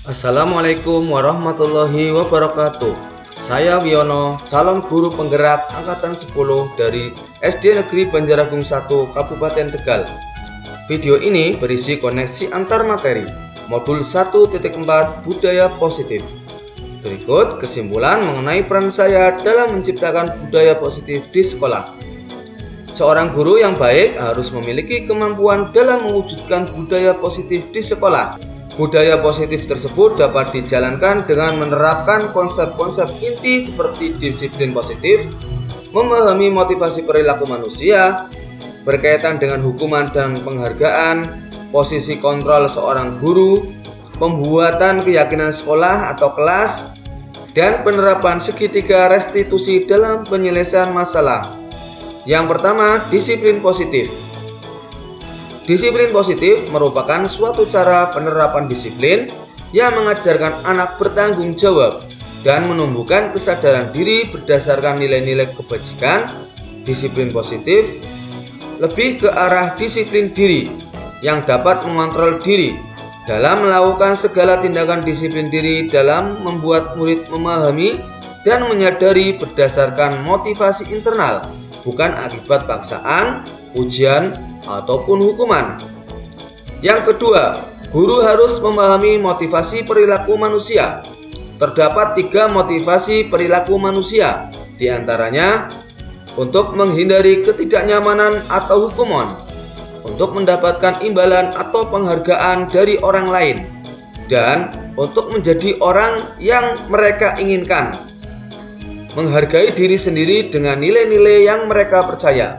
Assalamualaikum warahmatullahi wabarakatuh. Saya Wiono, calon guru penggerak angkatan 10 dari SD Negeri Banjaragung 1, Kabupaten Tegal. Video ini berisi koneksi antar materi modul 1.4 budaya positif. Berikut kesimpulan mengenai peran saya dalam menciptakan budaya positif di sekolah. Seorang guru yang baik harus memiliki kemampuan dalam mewujudkan budaya positif di sekolah. Budaya positif tersebut dapat dijalankan dengan menerapkan konsep-konsep inti seperti disiplin positif, memahami motivasi perilaku manusia, berkaitan dengan hukuman dan penghargaan, posisi kontrol seorang guru, pembuatan keyakinan sekolah atau kelas, dan penerapan segitiga restitusi dalam penyelesaian masalah. Yang pertama, disiplin positif. Disiplin positif merupakan suatu cara penerapan disiplin yang mengajarkan anak bertanggung jawab dan menumbuhkan kesadaran diri berdasarkan nilai-nilai kebajikan. Disiplin positif lebih ke arah disiplin diri yang dapat mengontrol diri dalam melakukan segala tindakan disiplin diri dalam membuat murid memahami dan menyadari berdasarkan motivasi internal, bukan akibat paksaan, ujian, ataupun hukuman. Yang kedua, guru harus memahami motivasi perilaku manusia. Terdapat 3 motivasi perilaku manusia, diantaranya untuk menghindari ketidaknyamanan atau hukuman, untuk mendapatkan imbalan atau penghargaan dari orang lain, dan untuk menjadi orang yang mereka inginkan. Menghargai diri sendiri dengan nilai-nilai yang mereka percaya.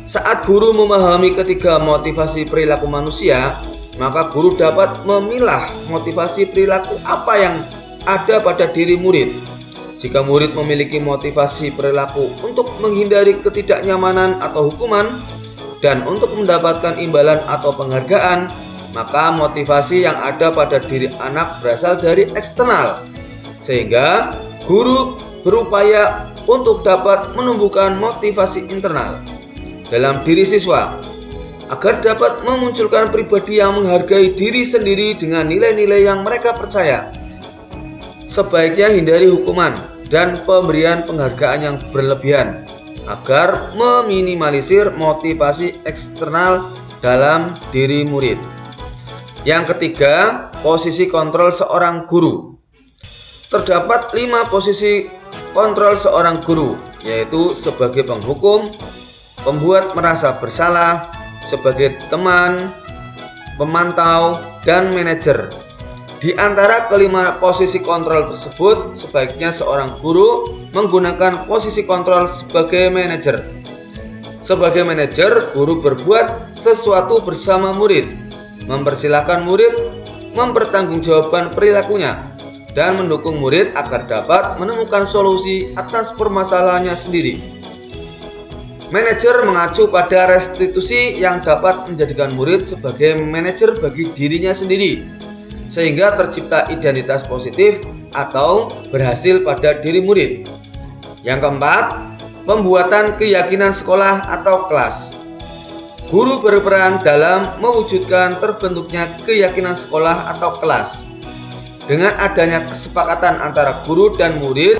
Saat guru memahami ketiga motivasi perilaku manusia, maka guru dapat memilah motivasi perilaku apa yang ada pada diri murid. Jika murid memiliki motivasi perilaku untuk menghindari ketidaknyamanan atau hukuman dan untuk mendapatkan imbalan atau penghargaan, maka motivasi yang ada pada diri anak berasal dari eksternal, sehingga guru berupaya untuk dapat menumbuhkan motivasi internal dalam diri siswa agar dapat memunculkan pribadi yang menghargai diri sendiri dengan nilai-nilai yang mereka percaya. Sebaiknya hindari hukuman dan pemberian penghargaan yang berlebihan agar meminimalisir motivasi eksternal dalam diri murid. Yang ketiga, posisi kontrol seorang guru. Terdapat 5 posisi kontrol seorang guru, yaitu sebagai penghukum, pembuat merasa bersalah, sebagai teman, pemantau, dan manajer. Di antara kelima posisi kontrol tersebut, sebaiknya seorang guru menggunakan posisi kontrol sebagai manajer. Sebagai manajer, guru berbuat sesuatu bersama murid, mempersilahkan murid mempertanggungjawabkan perilakunya, dan mendukung murid agar dapat menemukan solusi atas permasalahannya sendiri. Manajer mengacu pada restitusi yang dapat menjadikan murid sebagai manajer bagi dirinya sendiri, sehingga tercipta identitas positif atau berhasil pada diri murid. Yang keempat, pembuatan keyakinan sekolah atau kelas. Guru berperan dalam mewujudkan terbentuknya keyakinan sekolah atau kelas. Dengan adanya kesepakatan antara guru dan murid,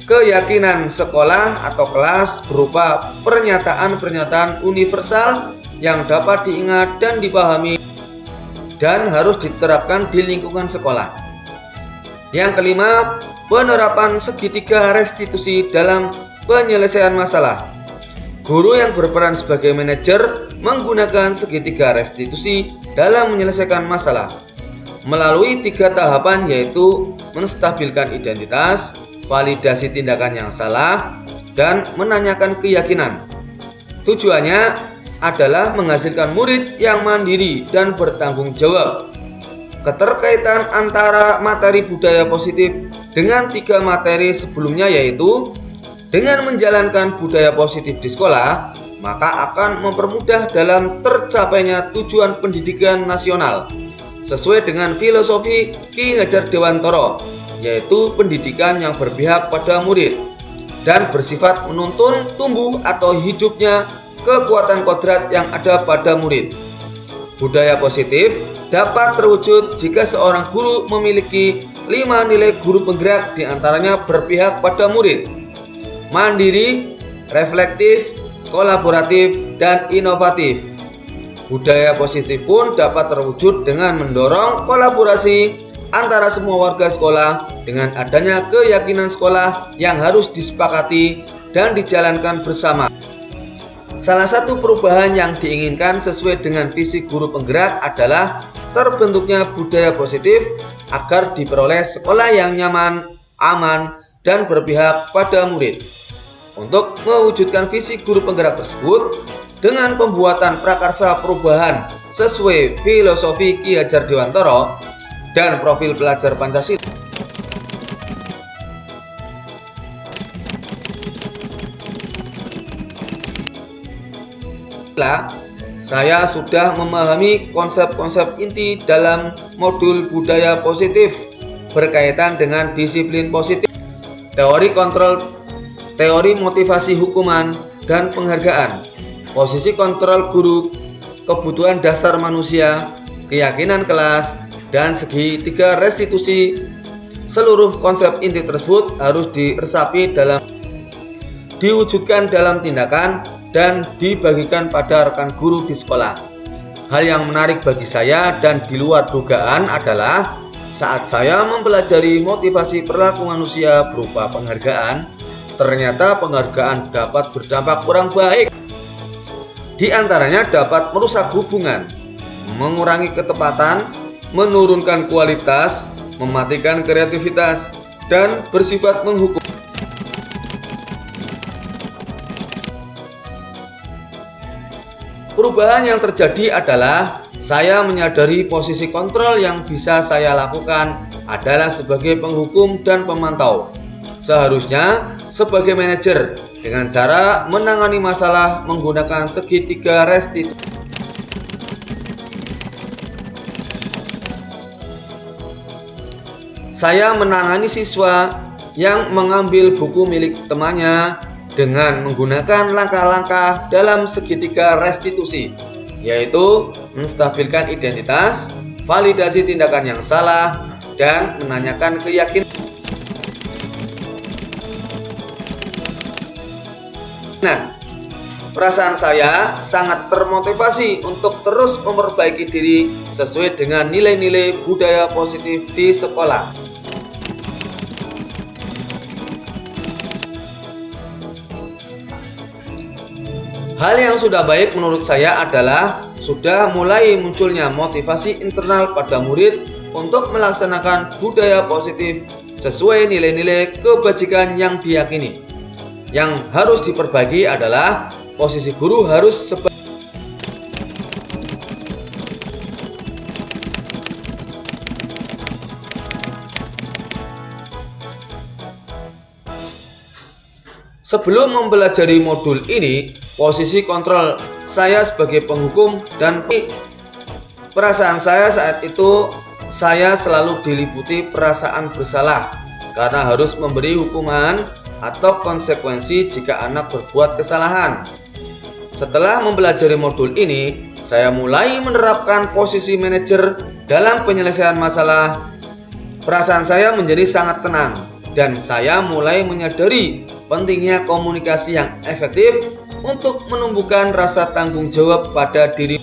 keyakinan sekolah atau kelas berupa pernyataan-pernyataan universal yang dapat diingat dan dipahami dan harus diterapkan di lingkungan sekolah. Yang kelima, penerapan segitiga restitusi dalam penyelesaian masalah. Guru yang berperan sebagai manajer menggunakan segitiga restitusi dalam menyelesaikan masalah melalui 3 tahapan, yaitu menstabilkan identitas, validasi tindakan yang salah, dan menanyakan keyakinan. Tujuannya adalah menghasilkan murid yang mandiri dan bertanggung jawab. Keterkaitan antara materi budaya positif dengan 3 materi sebelumnya, yaitu dengan menjalankan budaya positif di sekolah, maka akan mempermudah dalam tercapainya tujuan pendidikan nasional sesuai dengan filosofi Ki Hajar Dewantara, yaitu pendidikan yang berpihak pada murid dan bersifat menuntun tumbuh atau hidupnya kekuatan kodrat yang ada pada murid. Budaya positif dapat terwujud jika seorang guru memiliki 5 nilai guru penggerak, diantaranya berpihak pada murid, mandiri, reflektif, kolaboratif, dan inovatif. Budaya positif pun dapat terwujud dengan mendorong kolaborasi antara semua warga sekolah dengan adanya keyakinan sekolah yang harus disepakati dan dijalankan bersama. Salah satu perubahan yang diinginkan sesuai dengan visi guru penggerak adalah terbentuknya budaya positif agar diperoleh sekolah yang nyaman, aman, dan berpihak pada murid. Untuk mewujudkan visi guru penggerak tersebut, dengan pembuatan prakarsa perubahan sesuai filosofi Ki Hajar Dewantara dan profil pelajar Pancasila, saya sudah memahami konsep-konsep inti dalam modul budaya positif berkaitan dengan disiplin positif, teori kontrol, teori motivasi hukuman dan penghargaan, posisi kontrol guru, kebutuhan dasar manusia, keyakinan kelas, dan segitiga restitusi. Seluruh konsep inti tersebut harus diwujudkan dalam tindakan dan dibagikan pada rekan guru di sekolah. Hal yang menarik bagi saya dan di luar dugaan adalah saat saya mempelajari motivasi perilaku manusia berupa penghargaan, ternyata penghargaan dapat berdampak kurang baik. Di antaranya dapat merusak hubungan, mengurangi ketepatan, menurunkan kualitas, mematikan kreativitas, dan bersifat menghukum. Perubahan yang terjadi adalah saya menyadari posisi kontrol yang bisa saya lakukan adalah sebagai penghukum dan pemantau. Seharusnya sebagai manajer dengan cara menangani masalah menggunakan segitiga restitusi. Saya menangani siswa yang mengambil buku milik temannya dengan menggunakan langkah-langkah dalam segitiga restitusi, yaitu menstabilkan identitas, validasi tindakan yang salah, dan menanyakan keyakinan. Perasaan saya sangat termotivasi untuk terus memperbaiki diri sesuai dengan nilai-nilai budaya positif di sekolah. Hal yang sudah baik menurut saya adalah sudah mulai munculnya motivasi internal pada murid untuk melaksanakan budaya positif sesuai nilai-nilai kebajikan yang diyakini. Yang harus diperbaiki adalah posisi guru harus Sebelum mempelajari modul ini, posisi kontrol saya sebagai penghukum dan perasaan saya saat itu, saya selalu diliputi perasaan bersalah karena harus memberi hukuman atau konsekuensi jika anak berbuat kesalahan. Setelah mempelajari modul ini, saya mulai menerapkan posisi manajer dalam penyelesaian masalah. Perasaan saya menjadi sangat tenang dan saya mulai menyadari pentingnya komunikasi yang efektif untuk menumbuhkan rasa tanggung jawab pada diri.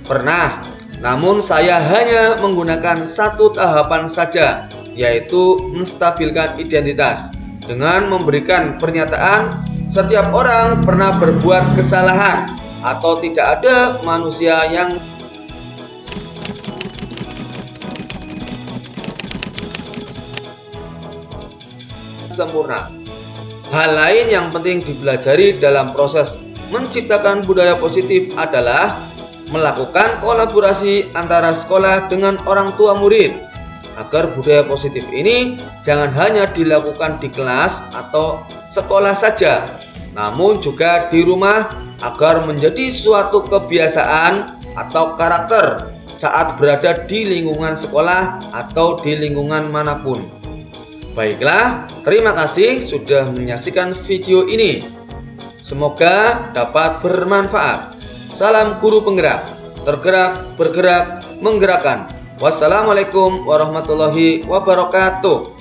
Pernah, namun saya hanya menggunakan satu tahapan saja, yaitu menstabilkan identitas dengan memberikan pernyataan setiap orang pernah berbuat kesalahan atau tidak ada manusia yang sempurna. Hal lain yang penting dipelajari dalam proses menciptakan budaya positif adalah melakukan kolaborasi antara sekolah dengan orang tua murid agar budaya positif ini jangan hanya dilakukan di kelas atau sekolah saja, namun juga di rumah agar menjadi suatu kebiasaan atau karakter saat berada di lingkungan sekolah atau di lingkungan manapun. Baiklah, terima kasih sudah menyaksikan video ini. Semoga dapat bermanfaat. Salam guru penggerak, tergerak, bergerak, menggerakkan. Wassalamualaikum warahmatullahi wabarakatuh.